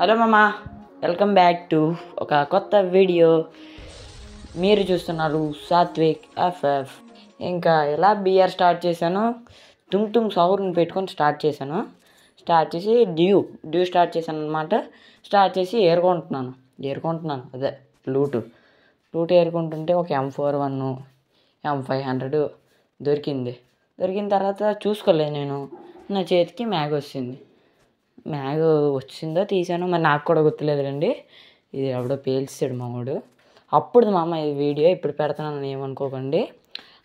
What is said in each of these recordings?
Hello మామా, welcome back to ఒక కొత్త వీడియో. మీరు చూస్తున్నారు సాత్విక్ ఎఫ్ఎఫ్. ఇంకా ఎలా బిఆర్ స్టార్ట్ చేశాను, తుంగ్ తుంగ్ సౌర్ని పెట్టుకొని స్టార్ట్ చేశాను. స్టార్ట్ చేసి డ్యూ స్టార్ట్ చేశాను అనమాట. స్టార్ట్ చేసి ఏరుకుంటున్నాను అదే లూటు ఏరుకుంటుంటే ఒక M41 M500 దొరికిన తర్వాత చూసుకోలేదు నేను. నా చేతికి మ్యాగ్ వచ్చిందో తీసాను, మరి నాకు కూడా గుర్తులేదులేండి. ఇది ఎవడో పేల్చాడు మావాడు. అప్పుడు మా అమ్మ ఈ వీడియో ఇప్పుడు పెడుతున్నాను ఏమనుకోకండి.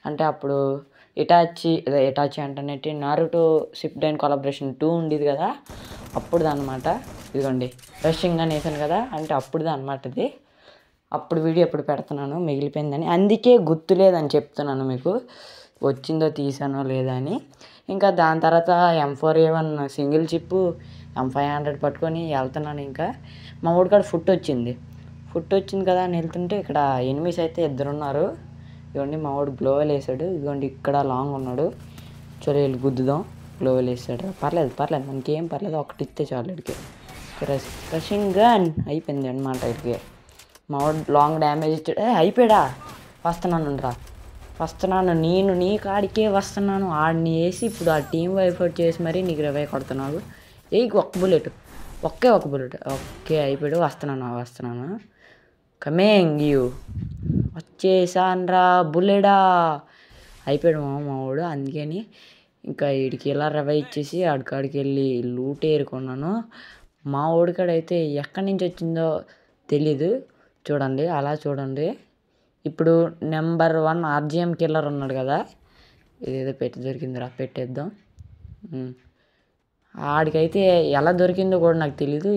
అంటే అప్పుడు ఇటాచి అంటే నారుటో షిప్డైన్ కొలాబరేషన్ 2 ఉండేది కదా, అప్పుడుది అనమాట. ఇదిగోండి రషింగ్ అని వేసాను కదా, అంటే అప్పుడుది అనమాట ఇది. అప్పుడు వీడియో ఎప్పుడు పెడుతున్నాను, మిగిలిపోయిందని, అందుకే గుర్తులేదని చెప్తున్నాను మీకు, వచ్చిందో తీసానో లేదా అని. ఇంకా దాని తర్వాత M4A1 సింగిల్ చిప్పు M500 పట్టుకొని వెళ్తున్నాను. ఇంకా మా ఊడికాడ ఫుట్ వచ్చింది కదా అని వెళ్తుంటే ఇక్కడ ఎనిమిస్ అయితే ఇద్దరున్నారు. ఇదిగోండి మా వాడు గ్లోవల్ వేసాడు. ఇదిగోండి ఇక్కడ లాంగ్ ఉన్నాడు. చలో వెళ్ళి గుద్దుదాం. గ్లోవల్ వేసాడు. పర్లేదు మనకేం పర్లేదు, ఒకటి ఇస్తే చాలు. ఇడికి రషింగ్ గన్ అయిపోయింది అనమాట. ఇడికి మా వాడు లాంగ్ డ్యామేజ్ ఇచ్చాడు. అయిపోయాడా? వస్తున్నాను నేను నీ కాడికే వస్తున్నాను. ఆడిని వేసి ఇప్పుడు ఆ టీం వైఫౌట్ చేసి మరీ నీకు రివై కొడుతున్నావు. ఒక్క బుల్లెట్ ఓకే అయిపోయాడు. వస్తున్నాను కమింగ్ యూ. వచ్చేసాన్రా బుల్లెడా. అయిపోయాడు మా వాడు. అందుకని ఇంకా వీడికి ఇలా రివై ఇచ్చేసి ఆడికాడికి వెళ్ళి లూట్ ఏరుకున్నాను. మా వాడికాడైతే ఎక్కడి నుంచి వచ్చిందో తెలీదు. చూడండి, అలా చూడండి. ఇప్పుడు నెంబర్ 1 RGM కిల్లర్ ఉన్నాడు కదా, ఇదేదో దొరికిందిరా, పెట్టేద్దాం. ఆడికైతే ఎలా దొరికిందో కూడా నాకు తెలీదు.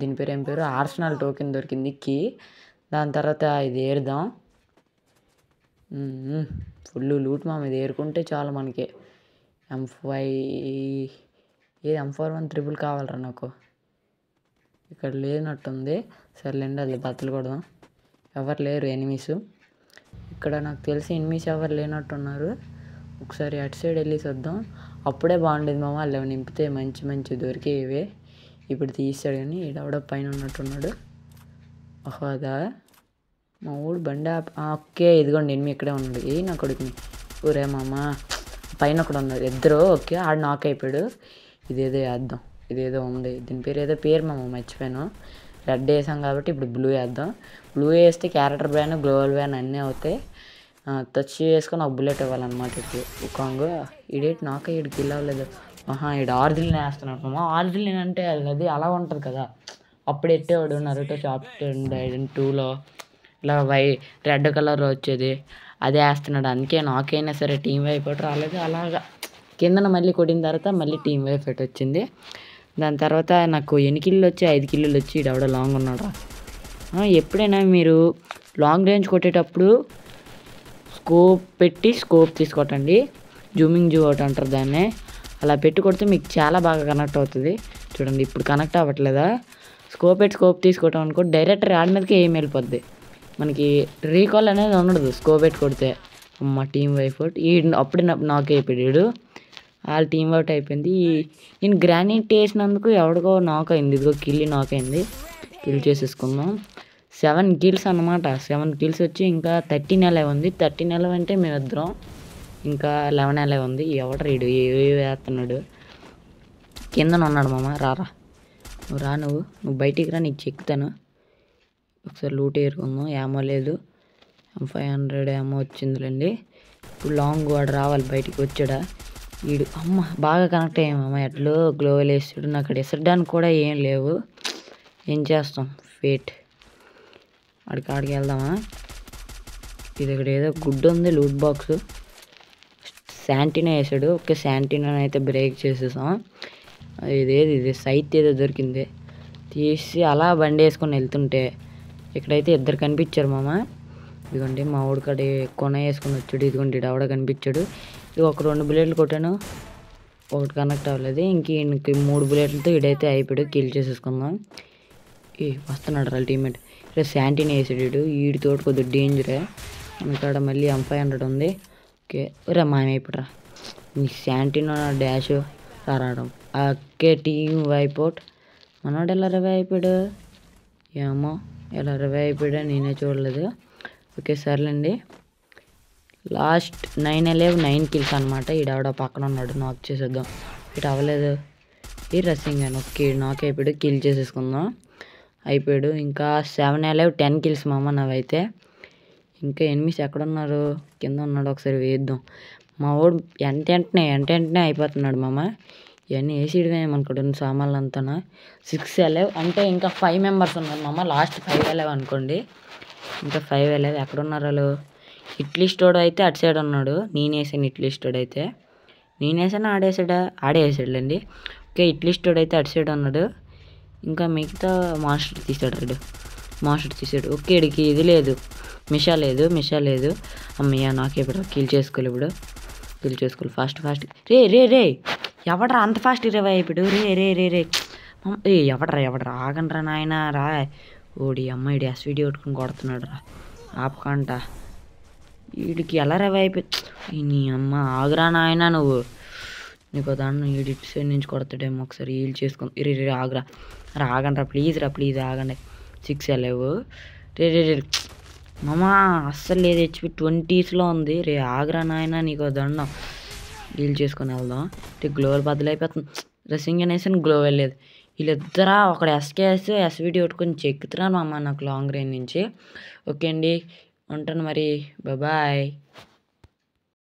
దీని పేరు ఏం పేరు, ఆర్సనల్ టోకెన్ దొరికింది కీ. దాని తర్వాత ఇది ఏరుదాం. ఫుల్ లూట్ మామ, ఇది ఏరుకుంటే చాలు మనకి. M41 ట్రిపుల్ కావాలరా నాకు. ఇక్కడ లేనట్టుంది. సర్లేండి, అది బద్దలు కొడదాం. ఎవరు లేరు ఎనిమీస్ ఇక్కడ, నాకు తెలిసి ఎనిమీస్ ఎవరు లేనట్టున్నారు. ఒకసారి అటు సైడ్ వెళ్ళి వద్దాం. అప్పుడే బాగుండేది మామ, అలా నింపితే మంచి దొరికేవి. ఇప్పుడు తీసాడు కానీ ఈడెవడో పైన ఉన్నట్టున్నాడు. అదా మా ఊడు బండి. ఓకే ఇదిగోండి ఎనిమి ఇక్కడే ఉన్నాడు. నా కొడుకుని ఊరే మామ, పైన ఒకడు ఉన్నాడు. ఇద్దరు ఓకే. ఆడు నాక్ అయిపోయాడు. ఇదేదో వేద్దాం. ఇదేదో ఉంది, దీని పేరు మామ మర్చిపోయాను. రెడ్ వేసాం కాబట్టి ఇప్పుడు బ్లూ వేద్దాం. బ్లూ వేస్తే క్యారెక్టర్ బ్యాన్, గ్లోవల్ బ్యాన్ అన్నీ అవుతాయి. టచ్ చేసుకొని ఒక బుల్లెట్ ఇవ్వాలన్నమాట. ఇటు కాంగ్ ఇడేటి నాకే ఇడికి కిల్ అవ్వలేదు. ఈడు ఆర్జిలిన్ వేస్తున్నాడు మామ. ఆర్జిలిన్ అంటే అది అలా ఉంటుంది కదా, అప్పుడు ఎట్టేవాడు నరుటో చాప్టర్ 2లో ఇలా రెడ్ కలర్ వచ్చేది, అదే వేస్తున్నాడు. అందుకే నాకైనా సరే టీం వైఫౌట్ రాలేదు. అలాగా కిందన మళ్ళీ కొట్టిన తర్వాత మళ్ళీ టీం వైఫౌట్ వచ్చింది. దాని తర్వాత నాకు 8 కిల్లు వచ్చి 5 కిల్లులు వచ్చి ఈడెవడో లాంగ్ ఉన్నాడు. ఎప్పుడైనా మీరు లాంగ్ రేంజ్ కొట్టేటప్పుడు స్కోప్ తీసుకోవటండి. జూమింగ్ అవుట్ అంటారు దాన్నే. అలా పెట్టి కొడితే మీకు చాలా బాగా కనెక్ట్ అవుతుంది. చూడండి ఇప్పుడు కనెక్ట్ అవ్వట్లేదా. స్కోప్ తీసుకోవటం అనుకో, డైరెక్ట్ రాడ్ మీదకి ఏం వెళ్ళిపోద్ది. మనకి రీకాల్ అనేది ఉండదు స్కోప్ పెట్టి కొడితే. మా టీం వైఫౌట్. అప్పుడే నాక్ అయిపోయాడు. వాళ్ళ టీం అవుట్ అయిపోయింది. నేను గ్రానైట్ వేసినందుకు ఎవడికో నాక్ అయింది. ఇదిగో నాక్ అయింది. కిల్ చేసేసుకుందాం. 7 కిల్స్ అనమాట. 7 కిల్స్ వచ్చి ఇంకా 13 11 ఉంది. 13 11 అంటే మేమిద్దరం, ఇంకా 11 11 ఉంది. ఎవడ రీడు వేస్తున్నాడు. కిందన ఉన్నాడు మామ. నువ్వు బయటికి రా, నీకు చెక్కుతాను. ఒకసారి లూట్ ఏరుకుందాం. ఏమో లేదు, M500 ఏమో వచ్చిందిలేండి. ఇప్పుడు లాంగ్ వాడు రావాలి, బయటికి వచ్చాడా వీడు. బాగా కనెక్ట్ అయ్యామమ్మ. ఎట్లో గ్లోవల్ వేసాడు. నాకు అక్కడ ఎసరడానికి కూడా ఏం లేవు. ఏం చేస్తాం, ఫేట్. ఆడికి వెళ్దామా. ఇది ఇక్కడ ఏదో గుడ్డు ఉంది, లూట్ బాక్స్. శాంటినా వేసాడు. ఓకే, శాంటినా అయితే బ్రేక్ చేసేసాం. ఇది సైట్ ఏదో దొరికింది, తీసి అలా బండి వేసుకొని వెళ్తుంటే ఇక్కడైతే ఇద్దరు కనిపించారు మామ. ఇదిగోండి మా ఊడికాడి కొన వేసుకొని వచ్చాడు. ఇదిగోండి ఆవిడ కనిపించాడు. ఇది ఒక 2 బుల్లెట్లు కొట్టాను, ఒకటి కనెక్ట్ అవ్వలేదు. ఇంక 3 బుల్లెట్లతో ఇడైతే అయిపోయాడు. కిల్ చేసేసుకుందాం. వస్తున్నాడు రా టీమేట్. ఇక్కడ శాంటినా వేసాడు. వీడితోటి కొద్దిగా డేంజరే. ఇక్కడ మళ్ళీ M500 ఉంది. ఓకే మాయమైపోయారా నీ శాంటినా డాష్ రావడం. Okay team wipe out. మనోడు ఎలా రివై అయిపోయాడు ఏమో ఎలా రివై అయిపోయాడో నేనే చూడలేదు. ఓకే సర్లేండి. లాస్ట్ 9 కిల్స్ అనమాట. ఈడెవడో పక్కన ఉన్నాడు, నాక్ చేసేద్దాం. ఇటు అవ్వలేదు ఈ రసింగ్ అని. ఓకే నాక్ అయిపోయాడు, కిల్ చేసేసుకుందాం. అయిపోయాడు. ఇంకా 10 కిల్స్ మామ నావైతే. ఇంకా ఎనిమిస్ ఎక్కడున్నారు? కింద ఉన్నాడు, ఒకసారి వేద్దాం. మా వాడు వెంటనే అయిపోతున్నాడు మామ. ఇవన్నీ వేసిడమే అనుకోండి సామాన్లు అంతా. 6 11 అంటే ఇంకా 5 మెంబర్స్ ఉన్నారు మామ. లాస్ట్ 5 11 అనుకోండి. ఇంకా 5 11 ఎక్కడున్నారు వాళ్ళు? ఇడ్లీ స్టోర్ అయితే అటు సైడ్ ఉన్నాడు. నేనేసాను ఇడ్లీ స్టోర్ అయితే. నేనేసాను ఆడేసాడులేండి. ఓకే ఇడ్లీ స్టోర్ అయితే అటు సైడ్ ఉన్నాడు. ఇంకా మిగతా మాస్టర్ తీసాడు. ఓకే ఇడికి ఇది లేదు, మిషా లేదు. అమ్మయ్య నాకే ఇప్పుడు కిల్ చేసుకోవాలి. ఫాస్ట్ రే ఎవడరా అంత ఫాస్ట్ రివై అయిపోయాడు? రే ఎవడరా ఆగండ్రా నాయన రా. ఓడి అమ్మ ఇడి ఎస్విడి కొట్టుకుని కొడుతున్నాడు రా ఆపకంట. వీడికి ఎలా రివై అయిపోయి నీ అమ్మ ఆగురా నాయన నువ్వు. నీకు దాన్ని వీడి ఇటు సైడ్ నుంచి కొడతాడేమో, ఒకసారి హీల్ చేసుకుని రే ఆగురా. ఆగండ్రా ప్లీజ్ ఆగండి. 6 11 రే మామా అస్సలు లేదు. హెచ్పి 20స్లో ఉంది. రే ఆగ్రా నాయన నీకు దండం. డీల్ చేసుకొని వెళ్దాం. గ్లోవల్ బదులైపోతుంది. డ్రెస్సింగ్ అనేసి గ్లో వెళ్ళలేదు. వీళ్ళిద్దరా ఒకడు ఎస్కేఎస్ ఎస్విడి కొట్టుకొని చెక్కుతున్నాను మామ నాకు లాంగ్ రేంజ్ నుంచి. ఓకే అండి ఉంటాను మరి, బాయ్.